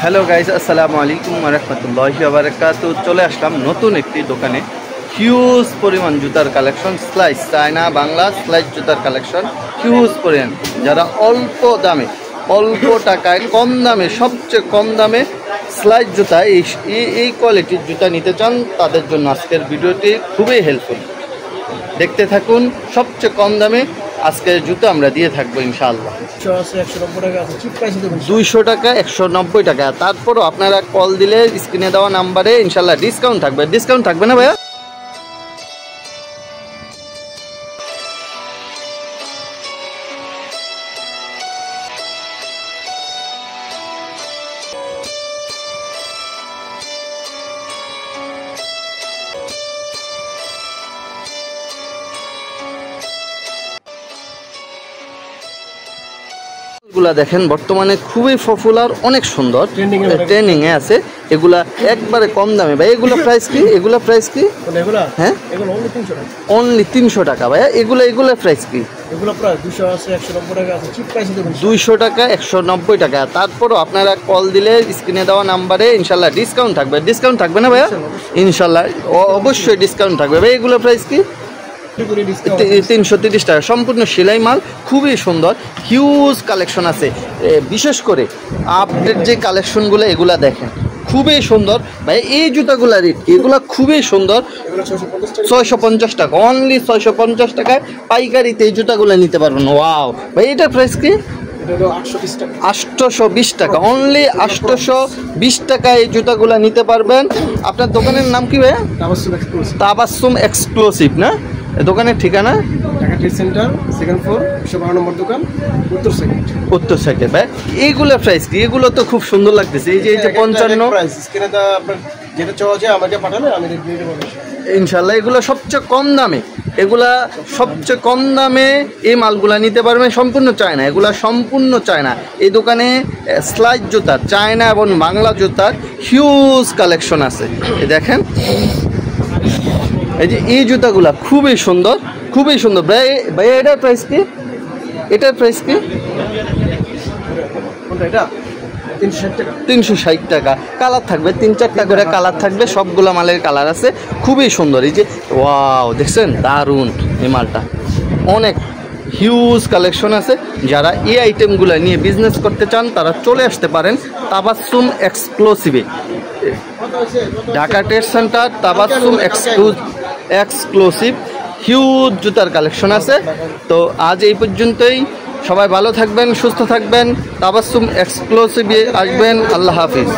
Hello guys, আসসালামু আলাইকুম ওয়া রাহমাতুল্লাহি ওয়া বারাকাতুহু। চলে আসলাম নতুন একটি দোকানে। হিউজ পরিমাণ জুতার collection, slice China Bangla slice জুতার কালেকশন হিউজ পরিমাণ। যারা অল্প দামে, অল্প টাকায়, কম দামে, সবচেয়ে কম দামে স্লাইস জুতা, এই কোয়ালিটির জুতা নিতে চান, তাদের জন্য আজকের ভিডিওটি খুবই হেল্পফুল। দেখতে থাকুন। সবচেয়ে কম দামে আজকের জুতো আমরা দিয়ে থাকবো ইনশাআল্লাহ। 200 টাকা, 190 টাকা। তারপরও আপনারা কল দিলে স্ক্রিনে দেওয়া নাম্বারে ইনশাআল্লাহ ডিসকাউন্ট থাকবে না ভাইয়া? এগুলা দেখেন বর্তমানে খুবই পপুলার, অনেক সুন্দর, ট্রেন্ডিং এ আছে। এগুলা একবারে কম দামে ভাই। এগুলা প্রাইস কি? হ্যাঁ, অনলি 300 টাকা ভাইয়া। এগুলা প্রাইস কি? 200 টাকা, 190 টাকা। তারপরও আপনারা কল দিলে স্ক্রিনে দেওয়া নাম্বারে ইনশাল্লাহ ডিসকাউন্ট থাকবে না ভাইয়া? ইনশাল্লাহ অবশ্যই ডিসকাউন্ট থাকবে ভাই। এগুলো প্রাইস কি? 330 টাকা। সম্পূর্ণ সেলাই মাল, খুবই সুন্দর, হিউজ কালেকশন আছে। বিশেষ করে আপডেট যে কালেকশনগুলো, এগুলা দেখেন খুবই সুন্দর ভাই। এই জুতাগুলা রেট কি? এগুলা খুবই সুন্দর। 650 টাকা, অনলি 650 টাকায় পাইকারিতে এই জুতাগুলো নিতে পারবেন। ওয়াও ভাই, এটার প্রাইস কি? 820 টাকা, অনলি 820 টাকায় এই জুতাগুলো নিতে পারবেন। আপনার দোকানের নাম কি ভাইয়া? তাবাসসুম এক্সক্লুসিভ না? দোকানের ঠিকানা সেন্টার, সেকেন্ড ফ্লোর, 112 নম্বর দোকান, উত্তর সাইডে ভাই। এইগুলো প্রাইস কি? এগুলো তো খুব সুন্দর লাগতেছে। এই যে 55 যেটা চাওয়া যায় আমাকে পাঠালে আমি দিয়ে দেবো ইনশাল্লাহ। এগুলো সবচেয়ে কম দামে, সবচেয়ে কম দামে এই মালগুলা নিতে পারবেন। সম্পূর্ণ চায়না, এগুলা সম্পূর্ণ চায়না। এই দোকানে স্লাইস জুতার, চায়না এবং বাংলা জুতার হিউজ কালেকশন আছে। দেখেন এই যে এই জুতাগুলা খুবই সুন্দর, খুবই সুন্দর ভাই। এটার প্রাইস কি? 360 টাকা। কালার থাকবে 3-4টা করে কালার থাকবে, সবগুলো মালের কালার আছে, খুবই সুন্দর। এই যে ওয়াও, দেখছেন দারুণ এই মালটা, অনেক হিউজ কালেকশন আছে। যারা এই আইটেমগুলো নিয়ে বিজনেস করতে চান তারা চলে আসতে পারেন তাবাসসুম এক্সক্লুসিভে, Dhaka trade centre, Tabassum exclusive. Huge জুতার কালেকশন আছে। তো আজ এই পর্যন্তই। সবাই ভালো থাকবেন, সুস্থ থাকবেন। তাবাসসুম এক্সক্লুসিভে আসবেন। আল্লাহ হাফিজ।